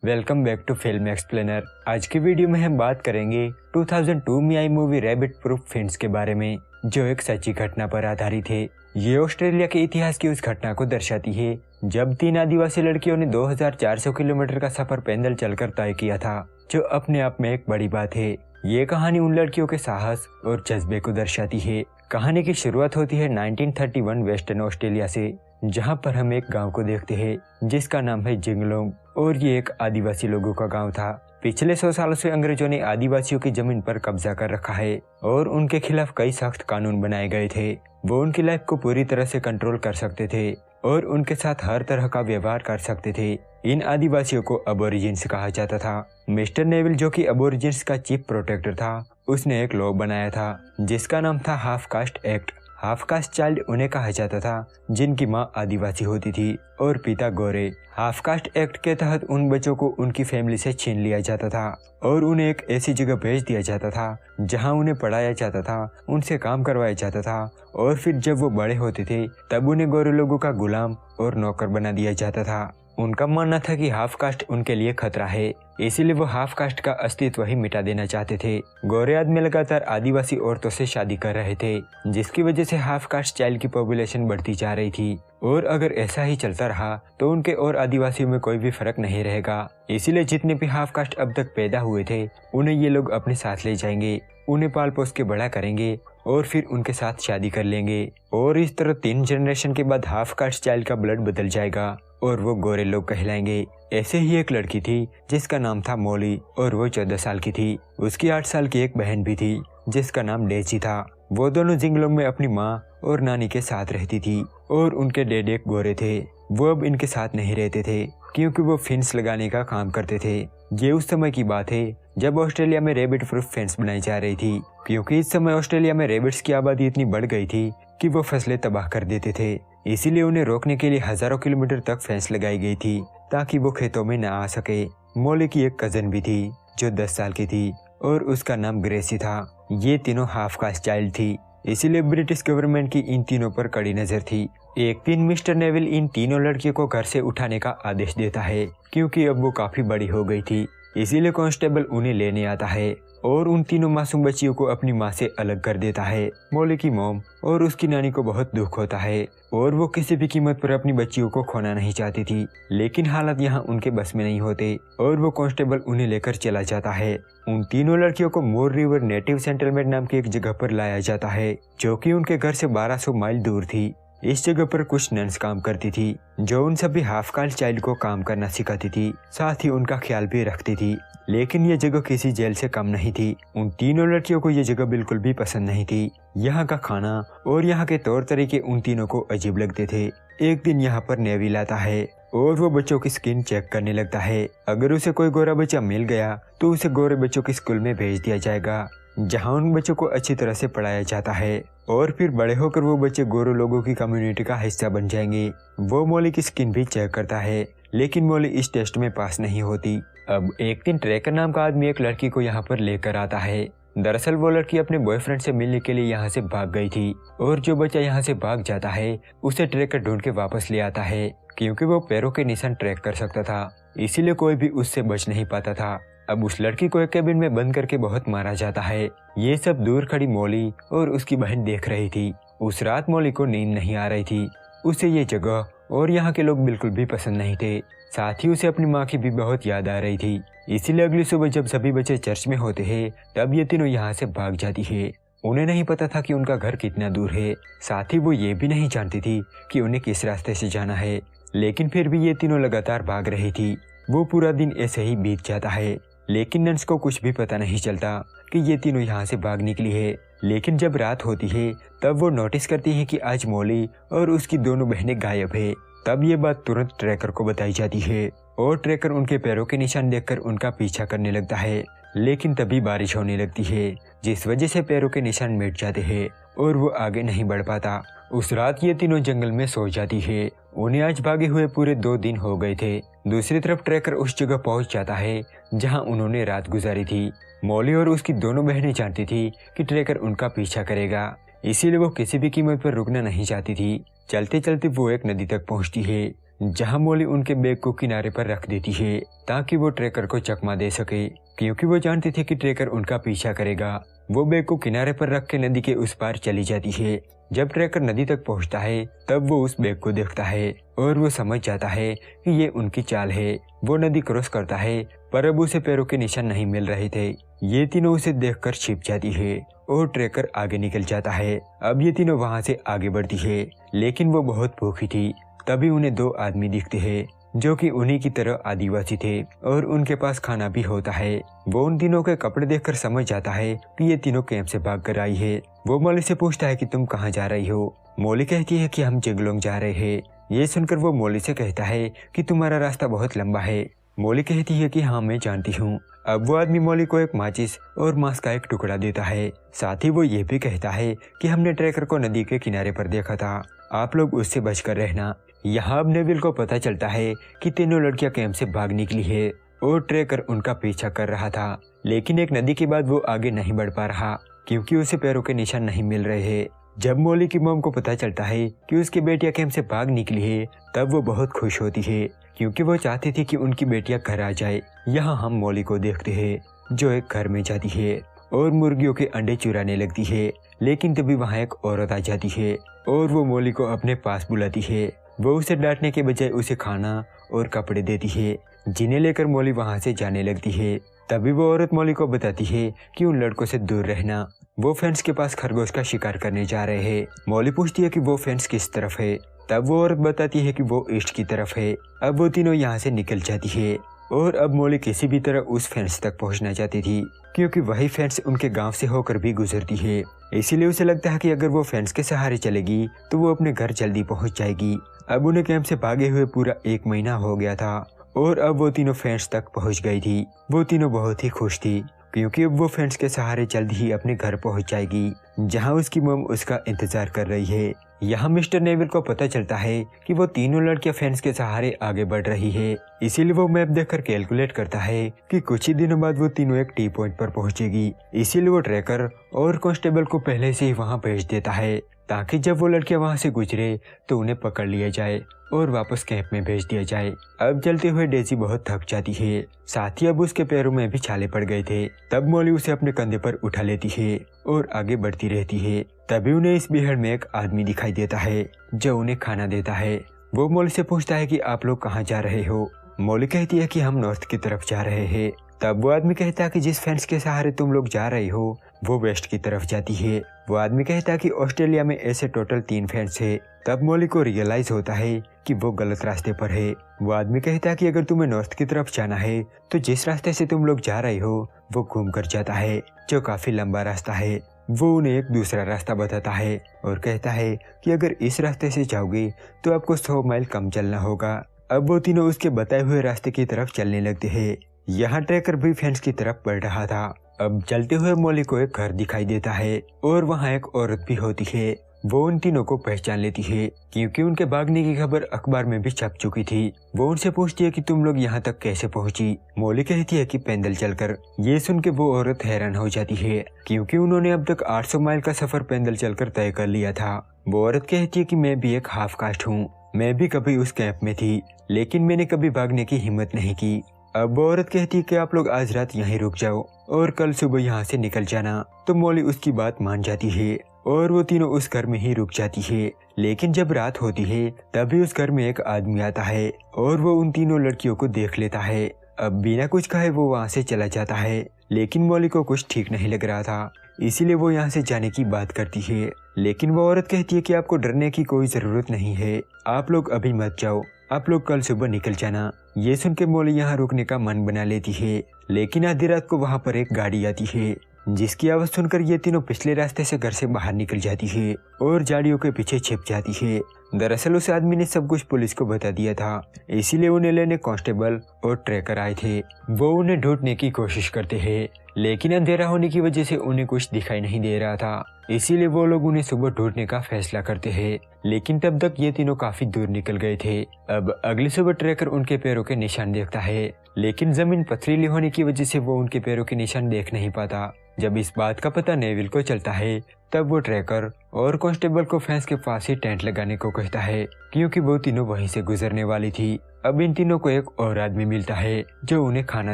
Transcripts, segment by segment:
Welcome back to film explainer. आज की video में हम बात करेंगे 2002 में आई मूवी रैबिट प्रूफ फिन्स के बारे में, जो एक सच्ची घटना पर आधारित है। ये ऑस्ट्रेलिया के इतिहास की उस घटना को दर्शाती है जब 3 आदिवासी लड़कियों ने 2400 किलोमीटर का सफर पैदल चलकर तय किया था, जो अपने आप में एक बड़ी बात है। ये कहानी उन लड़कियों के साहस और जज्बे को दर्शाती है। कहानी की शुरुआत होती है 1931 वेस्टर्न ऑस्ट्रेलिया से, जहां पर हम एक गांव को देखते हैं जिसका नाम है जिंगलोंग, और ये एक आदिवासी लोगों का गांव था। पिछले 100 सालों से अंग्रेजों ने आदिवासियों की जमीन पर कब्जा कर रखा है और उनके खिलाफ कई सख्त कानून बनाए गए थे। वो उनकी लाइफ को पूरी तरह से कंट्रोल कर सकते थे और उनके साथ हर तरह का व्यवहार कर सकते थे। इन आदिवासियों को अबोरिजिन्स कहा जाता था। मिस्टर नेविल, जो कि अबोरिजिन्स का चीफ प्रोटेक्टर था, उसने एक लॉ बनाया था जिसका नाम था half caste act. Half caste child उन्हें कहा जाता था जिनकी मां आदिवासी होती थी और पिता गोरे। हाफ कास्ट एक्ट के तहत उन बच्चों को उनकी फैमिली से छीन लिया जाता था और उन्हें एक ऐसी जगह भेज दिया जाता था जहां उन्हें पढ़ाया जाता था, उनसे काम करवाया जाता था, और फिर जब वो बड़े होते थे तब उन्हें गोरे लोगों का गुलाम और नौकर बना दिया जाता था। उनका मानना था कि हाफ कास्ट उनके लिए खतरा है, इसीलिए वो हाफ कास्ट का अस्तित्व ही मिटा देना चाहते थे। गोरे आदमी लगातार आदिवासी औरतों से शादी कर रहे थे, जिसकी वजह से हाफ कास्ट चाइल्ड की पॉपुलेशन बढ़ती जा रही थी, और अगर ऐसा ही चलता रहा तो उनके और आदिवासियों में कोई भी फर्क नहीं रहेगा। इसीलिए जितने भी हाफ कास्ट अब तक पैदा हुए थे उन्हें ये लोग अपने साथ ले जाएंगे, उन्हें पाल पोस के बड़ा करेंगे और फिर उनके साथ शादी कर लेंगे, और इस तरह 3 जनरेशन के बाद हाफ कास्ट चाइल्ड का ब्लड बदल जाएगा और वो गोरे लोग कहलाएंगे। ऐसे ही एक लड़की थी जिसका नाम था मोली, और वो 14 साल की थी। उसकी 8 साल की एक बहन भी थी जिसका नाम डेजी था। वो दोनों जिंगलोंग में अपनी माँ और नानी के साथ रहती थी, और उनके डैड एक गोरे थे। वो अब इनके साथ नहीं रहते थे क्योंकि वो फेंस लगाने का काम करते थे। ये उस समय की बात है जब ऑस्ट्रेलिया में रैबिट प्रूफ फेंस बनाई जा रही थी, क्योंकि इस समय ऑस्ट्रेलिया में रैबिट्स की आबादी इतनी बढ़ गई थी कि वो फसलें तबाह कर देते थे। इसीलिए उन्हें रोकने के लिए हजारों किलोमीटर तक फेंस लगाई गई थी ताकि वो खेतों में न आ सके। मोली की एक कजन भी थी जो 10 साल की थी और उसका नाम ग्रेसी था। ये तीनों हाफ कास्ट चाइल्ड थी, इसीलिए ब्रिटिश गवर्नमेंट की इन तीनों पर कड़ी नजर थी। एक दिन मिस्टर नेविल इन तीनों लड़कियों को घर से उठाने का आदेश देता है, क्योंकि अब वो काफी बड़ी हो गई थी। इसीलिए कांस्टेबल उन्हें लेने आता है और उन तीनों मासूम बच्चियों को अपनी माँ से अलग कर देता है। मोली की मॉम और उसकी नानी को बहुत दुख होता है और वो किसी भी कीमत पर अपनी बच्चियों को खोना नहीं चाहती थी, लेकिन हालात यहाँ उनके बस में नहीं होते और वो कांस्टेबल उन्हें लेकर चला जाता है। उन तीनों लड़कियों को मोर रिवर नेटिव सेटलमेंट नाम की एक जगह पर लाया जाता है, जो कि उनके घर से 1200 माइल दूर थी। इस जगह पर कुछ नन्स काम करती थी जो उन सभी हाफ कास्ट चाइल्ड को काम करना सिखाती थी, साथ ही उनका ख्याल भी रखती थी। लेकिन ये जगह किसी जेल से कम नहीं थी। उन तीनों लड़कियों को ये जगह बिल्कुल भी पसंद नहीं थी। यहाँ का खाना और यहाँ के तौर तरीके उन तीनों को अजीब लगते थे। एक दिन यहाँ पर नेविल आता है और वो बच्चों की स्किन चेक करने लगता है। अगर उसे कोई गोरा बच्चा मिल गया तो उसे गोरे बच्चों की स्कूल में भेज दिया जाएगा, जहाँ उन बच्चों को अच्छी तरह से पढ़ाया जाता है, और फिर बड़े होकर वो बच्चे गोरे लोगों की कम्युनिटी का हिस्सा बन जाएंगे। वो मोली की स्किन भी चेक करता है, लेकिन मोली इस टेस्ट में पास नहीं होती। अब एक दिन ट्रेकर नाम का आदमी एक लड़की को यहाँ पर लेकर आता है। दरअसल वो लड़की अपने बॉयफ्रेंड से मिलने के लिए यहाँ से भाग गई थी, और जो बच्चा यहाँ से भाग जाता है उसे ट्रेकर ढूंढ के वापस ले आता है, क्योंकि वो पैरों के निशान ट्रैक कर सकता था, इसीलिए कोई भी उससे बच नहीं पाता था। अब उस लड़की को एक केबिन में बंद करके बहुत मारा जाता है। ये सब दूर खड़ी मोली और उसकी बहन देख रही थी। उस रात मोली को नींद नहीं आ रही थी। उसे ये जगह और यहाँ के लोग बिल्कुल भी पसंद नहीं थे, साथ ही उसे अपनी माँ की भी बहुत याद आ रही थी। इसीलिए अगली सुबह जब सभी बच्चे चर्च में होते हैं तब ये तीनों यहाँ से भाग जाती है। उन्हें नहीं पता था कि उनका घर कितना दूर है, साथ ही वो ये भी नहीं जानती थी कि उन्हें किस रास्ते से जाना है, लेकिन फिर भी ये तीनों लगातार भाग रही थी। वो पूरा दिन ऐसे ही बीत जाता है, लेकिन नन्स को कुछ भी पता नहीं चलता कि ये तीनों यहाँ से भाग निकली है। लेकिन जब रात होती है तब वो नोटिस करती है कि आज मोली और उसकी दोनों बहनें गायब है। तब ये बात तुरंत ट्रैकर को बताई जाती है और ट्रैकर उनके पैरों के निशान देखकर उनका पीछा करने लगता है। लेकिन तभी बारिश होने लगती है, जिस वजह से पैरों के निशान मिट जाते हैं और वो आगे नहीं बढ़ पाता। उस रात ये तीनों जंगल में सो जाती है। उन्हें आज भागे हुए पूरे 2 दिन हो गए थे। दूसरी तरफ ट्रैकर उस जगह पहुंच जाता है जहां उन्होंने रात गुजारी थी। मोली और उसकी दोनों बहनें जानती थी कि ट्रैकर उनका पीछा करेगा, इसीलिए वो किसी भी कीमत पर रुकना नहीं चाहती थी। चलते चलते वो एक नदी तक पहुंचती है, जहां मोली उनके बैग को किनारे पर रख देती है ताकि वो ट्रेकर को चकमा दे सके, क्योंकि वो जानती थी कि ट्रेकर उनका पीछा करेगा। वो बैग को किनारे पर रख के नदी के उस पार चली जाती है। जब ट्रेकर नदी तक पहुंचता है तब वो उस बैग को देखता है और वो समझ जाता है कि ये उनकी चाल है। वो नदी क्रॉस करता है पर अब उसे पैरों के निशान नहीं मिल रहे थे। ये तीनों उसे देखकर छिप जाती है और ट्रेकर आगे निकल जाता है। अब ये तीनों वहां से आगे बढ़ती है, लेकिन वो बहुत भूखी थी। तभी उन्हें दो आदमी दिखते हैं जो कि उन्हीं की तरह आदिवासी थे और उनके पास खाना भी होता है। वो उन तीनों के कपड़े देखकर समझ जाता है कि ये तीनों कैंप से भाग कर आई है। वो मोली से पूछता है कि तुम कहाँ जा रही हो। मोली कहती है कि हम जिगलोंग जा रहे हैं। ये सुनकर वो मोली से कहता है कि तुम्हारा रास्ता बहुत लंबा है। मोली कहती है कि हाँ मैं जानती हूँ। अब वो आदमी मोली को एक माचिस और मांस का एक टुकड़ा देता है। साथ ही वो ये भी कहता है कि हमने ट्रेकर को नदी के किनारे पर देखा था, आप लोग उससे बचकर रहना। यहाँ अब नेविल को पता चलता है कि तीनों लड़कियां कैंप से भाग निकली है और ट्रेकर उनका पीछा कर रहा था, लेकिन एक नदी के बाद वो आगे नहीं बढ़ पा रहा क्योंकि उसे पैरों के निशान नहीं मिल रहे हैं। जब मोली की मॉम को पता चलता है कि उसकी बेटियां कैंप से भाग निकली है तब वो बहुत खुश होती है क्योंकि वो चाहती थी कि उनकी बेटियां घर आ जाए। यहाँ हम मोली को देखते हैं जो एक घर में जाती है और मुर्गियों के अंडे चुराने लगती है, लेकिन तभी वहाँ एक औरत आ जाती है और वो मोली को अपने पास बुलाती है। वो उसे डांटने के बजाय उसे खाना और कपड़े देती है, जिन्हें लेकर मोली वहाँ से जाने लगती है। तभी वो औरत मोली को बताती है कि उन लड़कों से दूर रहना, वो फेंस के पास खरगोश का शिकार करने जा रहे हैं। मोली पूछती है कि वो फेंस किस तरफ है। तब वो औरत बताती है कि वो ईस्ट की तरफ है। अब वो तीनों यहाँ से निकल जाती है और अब मोली किसी भी तरह उस फेंस तक पहुँचना चाहती थी क्योंकि वही फेंस उनके गांव से होकर भी गुजरती है। इसीलिए उसे लगता है कि अगर वो फेंस के सहारे चलेगी तो वो अपने घर जल्दी पहुँच जाएगी। अब उन्हें कैंप से भागे हुए पूरा 1 महीना हो गया था और अब वो तीनों फेंस तक पहुँच गई थी। वो तीनों बहुत ही खुश थी क्योंकि अब वो फेंस के सहारे जल्द ही अपने घर पहुँच जाएगी जहाँ उसकी मॉम उसका इंतजार कर रही है। यहाँ मिस्टर नेविल को पता चलता है कि वो तीनों लड़कियां फेंस के सहारे आगे बढ़ रही है, इसीलिए वो मैप देखकर कैलकुलेट करता है कि कुछ ही दिनों बाद वो तीनों एक टी पॉइंट पर पहुंचेगी। इसीलिए वो ट्रैकर और कांस्टेबल को पहले से ही वहां भेज देता है ताकि जब वो लड़कियां वहां से गुजरे तो उन्हें पकड़ लिया जाए और वापस कैंप में भेज दिया जाए। अब चलते हुए डेजी बहुत थक जाती है, साथ ही अब उसके पैरों में भी छाले पड़ गए थे। तब मोली उसे अपने कंधे पर उठा लेती है और आगे बढ़ती रहती है। तभी उन्हें इस बिहड़ में एक आदमी दिखाई देता है जो उन्हें खाना देता है। वो मोली से पूछता है कि आप लोग कहाँ जा रहे हो। मोली कहती है कि हम नॉर्थ की तरफ जा रहे हैं। तब वो आदमी कहता है कि जिस फेंस के सहारे तुम लोग जा रहे हो वो वेस्ट की तरफ जाती है। वो आदमी कहता है कि ऑस्ट्रेलिया में ऐसे टोटल 3 फेंस है। तब मोली को रियलाइज होता है कि वो गलत रास्ते पर है। वो आदमी कहता है कि अगर तुम्हें नॉर्थ की तरफ जाना है तो जिस रास्ते से तुम लोग जा रहे हो वो घूम कर जाता है, जो काफी लंबा रास्ता है। वो उन्हें एक दूसरा रास्ता बताता है और कहता है कि अगर इस रास्ते से जाओगे तो आपको 100 माइल कम चलना होगा। अब वो तीनों उसके बताए हुए रास्ते की तरफ चलने लगते हैं। यहाँ ट्रैकर भी फेंस की तरफ बढ़ रहा था। अब चलते हुए मोली को एक घर दिखाई देता है और वहाँ एक औरत भी होती है। वो उन तीनों को पहचान लेती है क्योंकि उनके भागने की खबर अखबार में भी छप चुकी थी। वो उनसे पूछती है कि तुम लोग यहाँ तक कैसे पहुँची। मोली कहती है कि पैदल चलकर। ये सुन के वो औरत हैरान हो जाती है क्योंकि उन्होंने अब तक 800 माइल का सफर पैदल चलकर तय कर लिया था। वो औरत कहती है कि मैं भी एक हाफ कास्ट हूँ, मैं भी कभी उस कैंप में थी लेकिन मैंने कभी भागने की हिम्मत नहीं की। अब वो औरत कहती है कि आप लोग आज रात यहीं रुक जाओ और कल सुबह यहाँ से निकल जाना। तो मोली उसकी बात मान जाती है और वो तीनों उस घर में ही रुक जाती है। लेकिन जब रात होती है तभी उस घर में एक आदमी आता है और वो उन तीनों लड़कियों को देख लेता है। अब बिना कुछ कहे वो वहाँ से चला जाता है, लेकिन मोली को कुछ ठीक नहीं लग रहा था, इसीलिए वो यहाँ से जाने की बात करती है। लेकिन वो औरत कहती है कि आपको डरने की कोई जरूरत नहीं है, आप लोग अभी मत जाओ, आप लोग कल सुबह निकल जाना। ये सुन के मोली यहाँ रुकने का मन बना लेती है, लेकिन आधी रात को वहाँ पर एक गाड़ी आती है जिसकी आवाज सुनकर ये तीनों पिछले रास्ते से घर से बाहर निकल जाती है और झाड़ियों के पीछे छिप जाती है। दरअसल उस आदमी ने सब कुछ पुलिस को बता दिया था, इसीलिए उन्हें लेने कांस्टेबल और ट्रैकर आए थे। वो उन्हें ढूंढने की कोशिश करते हैं, लेकिन अंधेरा होने की वजह से उन्हें कुछ दिखाई नहीं दे रहा था, इसीलिए वो लोग उन्हें सुबह ढूंढने का फैसला करते हैं। लेकिन तब तक ये तीनों काफी दूर निकल गए थे। अब अगली सुबह ट्रैकर उनके पैरों के निशान देखता है, लेकिन जमीन पथरीली होने की वजह से वो उनके पैरों के निशान देख नहीं पाता। जब इस बात का पता नेविल को चलता है तब वो ट्रैकर और कांस्टेबल को फेंस के पास ही टेंट लगाने को कहता है, क्योंकि वो तीनों वहीं से गुजरने वाली थी। अब इन तीनों को एक और आदमी मिलता है जो उन्हें खाना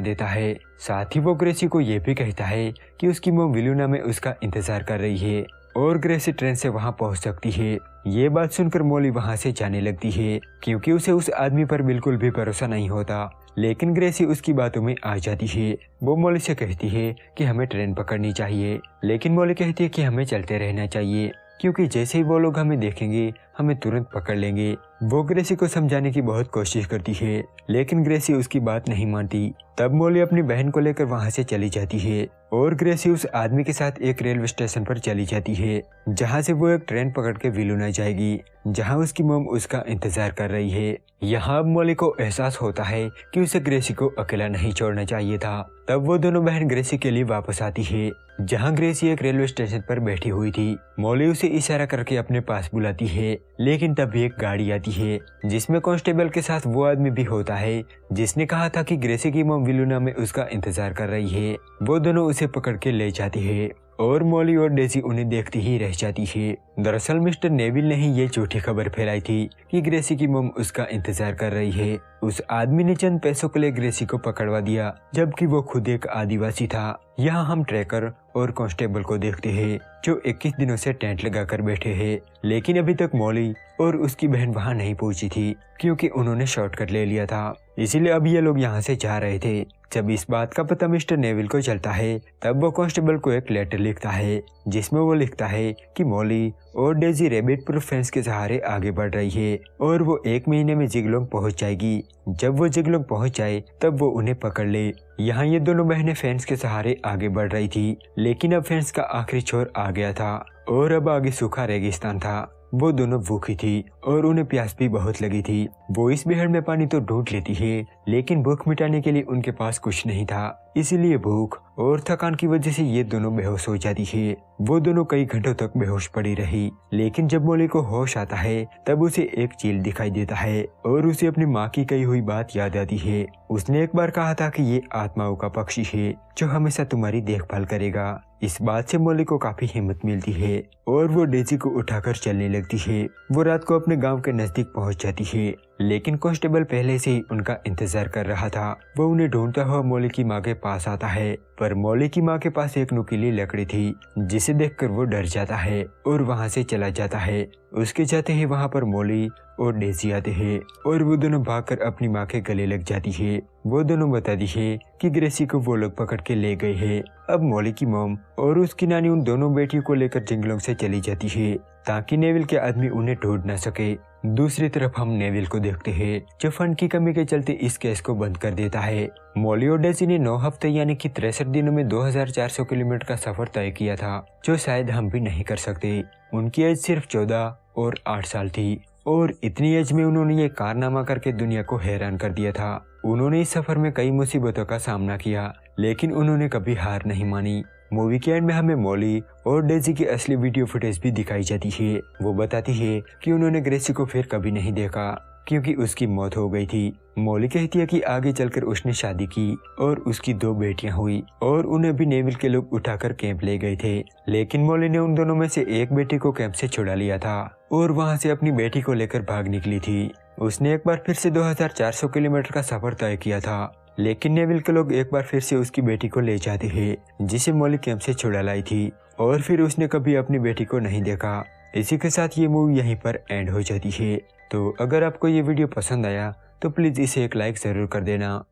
देता है। साथ ही वो ग्रेसी को ये भी कहता है कि उसकी मॉम विलुना में उसका इंतजार कर रही है और ग्रेसी ट्रेन से वहां पहुंच सकती है। ये बात सुनकर मॉली वहां से जाने लगती है, क्योंकि उसे उस आदमी पर बिल्कुल भी भरोसा नहीं होता। लेकिन ग्रेसी उसकी बातों में आ जाती है। वो मॉली से कहती है कि हमें ट्रेन पकड़नी चाहिए, लेकिन मॉली कहती है कि हमें चलते रहना चाहिए, क्योंकि जैसे ही वो लोग हमें देखेंगे हमें तुरंत पकड़ लेंगे। वो ग्रेसी को समझाने की बहुत कोशिश करती है, लेकिन ग्रेसी उसकी बात नहीं मानती। तब मॉली अपनी बहन को लेकर वहां से चली जाती है और ग्रेसी उस आदमी के साथ एक रेलवे स्टेशन पर चली जाती है, जहां से वो एक ट्रेन पकड़ के विलुना जाएगी, जहां उसकी मॉम उसका इंतजार कर रही है। यहाँ अब मॉली को एहसास होता है कि उसे ग्रेसी को अकेला नहीं छोड़ना चाहिए था। तब वो दोनों बहन ग्रेसी के लिए वापस आती है, जहाँ ग्रेसी एक रेलवे स्टेशन पर बैठी हुई थी। मॉली उसे इशारा करके अपने पास बुलाती है, लेकिन तभी एक गाड़ी आती है जिसमें कांस्टेबल के साथ वो आदमी भी होता है जिसने कहा था कि ग्रेसी की मॉम विलुना में उसका इंतजार कर रही है। वो दोनों उसे पकड़ के ले जाती है और मॉली और डेजी उन्हें देखती ही रह जाती है। दरअसल मिस्टर नेविल ने ही ये झूठी खबर फैलाई थी कि ग्रेसी की मॉम उसका इंतजार कर रही है। उस आदमी ने चंद पैसों के लिए ग्रेसी को पकड़वा दिया, जबकि वो खुद एक आदिवासी था। यहाँ हम ट्रैकर और कांस्टेबल को देखते हैं जो 21 दिनों से टेंट लगाकर बैठे हैं, लेकिन अभी तक मॉली और उसकी बहन वहाँ नहीं पहुंची थी, क्योंकि उन्होंने शॉर्टकट ले लिया था। इसीलिए अब ये लोग यहाँ से जा रहे थे। जब इस बात का पता मिस्टर नेविल को चलता है तब वो कांस्टेबल को एक लेटर लिखता है, जिसमें वो लिखता है कि मॉली और डेजी रैबिट प्रूफ फेंस के सहारे आगे बढ़ रही है और वो 1 महीने में जिगलोंग पहुंच जाएगी। जब वो जिगलोंग पहुंच जाए तब वो उन्हें पकड़ ले। यहाँ ये दोनों बहनें फेंस के सहारे आगे बढ़ रही थी, लेकिन अब फेंस का आखिरी छोर आ गया था और अब आगे सूखा रेगिस्तान था। वो दोनों भूखी थी और उन्हें प्यास भी बहुत लगी थी। वो इस बिहड़ में पानी तो ढूंढ लेती है, लेकिन भूख मिटाने के लिए उनके पास कुछ नहीं था। इसीलिए भूख और थकान की वजह से ये दोनों बेहोश हो जाती है। वो दोनों कई घंटों तक बेहोश पड़ी रही, लेकिन जब मॉली को होश आता है तब उसे एक चील दिखाई देता है और उसे अपनी माँ की कही हुई बात याद आती है। उसने एक बार कहा था कि ये आत्माओं का पक्षी है जो हमेशा तुम्हारी देखभाल करेगा। इस बात से मॉली को काफी हिम्मत मिलती है और वो डेजी को उठाकर चलने लगती है। वो रात को अपने गांव के नजदीक पहुंच जाती है, लेकिन कांस्टेबल पहले से ही उनका इंतजार कर रहा था। वो उन्हें ढूंढता हुआ मॉली की माँ के पास आता है, पर मॉली की माँ के पास एक नुकीली लकड़ी थी, जिसे देखकर वो डर जाता है और वहाँ से चला जाता है। उसके जाते ही वहाँ पर मॉली और डेजी आते हैं और वो दोनों भागकर अपनी माँ के गले लग जाती है। वो दोनों बताती है कि ग्रेसी को वो लोग पकड़ के ले गए हैं। अब मॉली की मॉम और उसकी नानी उन दोनों बेटियों को लेकर जंगलों से चली जाती है ताकि नेविल के आदमी उन्हें ढूंढ न सके। दूसरी तरफ हम नेविल को देखते हैं जो फंड की कमी के चलते इस केस को बंद कर देता है। मॉली और डेजी ने 9 हफ्ते यानी कि 63 दिनों में 2400 किलोमीटर का सफर तय किया था, जो शायद हम भी नहीं कर सकते। उनकी एज सिर्फ 14 और 8 साल थी और इतनी एज में उन्होंने ये कारनामा करके दुनिया को हैरान कर दिया था। उन्होंने इस सफर में कई मुसीबतों का सामना किया, लेकिन उन्होंने कभी हार नहीं मानी। मूवी के एंड में हमें मॉली और डेजी की असली वीडियो फुटेज भी दिखाई जाती है। वो बताती है कि उन्होंने ग्रेसी को फिर कभी नहीं देखा क्योंकि उसकी मौत हो गई थी। मॉली कहती है कि आगे चलकर उसने शादी की और उसकी 2 बेटियां हुई और उन्हें भी नेविल के लोग उठाकर कैंप ले गए थे, लेकिन मॉली ने उन दोनों में से एक बेटी को कैंप से छुड़ा लिया था और वहां से अपनी बेटी को लेकर भाग निकली थी। उसने एक बार फिर से 2400 किलोमीटर का सफर तय किया था, लेकिन नेविल के लोग एक बार फिर से उसकी बेटी को ले जाते हैं जिसे मॉली कैंप से छुड़ा लाई थी और फिर उसने कभी अपनी बेटी को नहीं देखा। इसी के साथ ये मूवी यहीं पर एंड हो जाती है। तो अगर आपको ये वीडियो पसंद आया तो प्लीज़ इसे एक लाइक ज़रूर कर देना।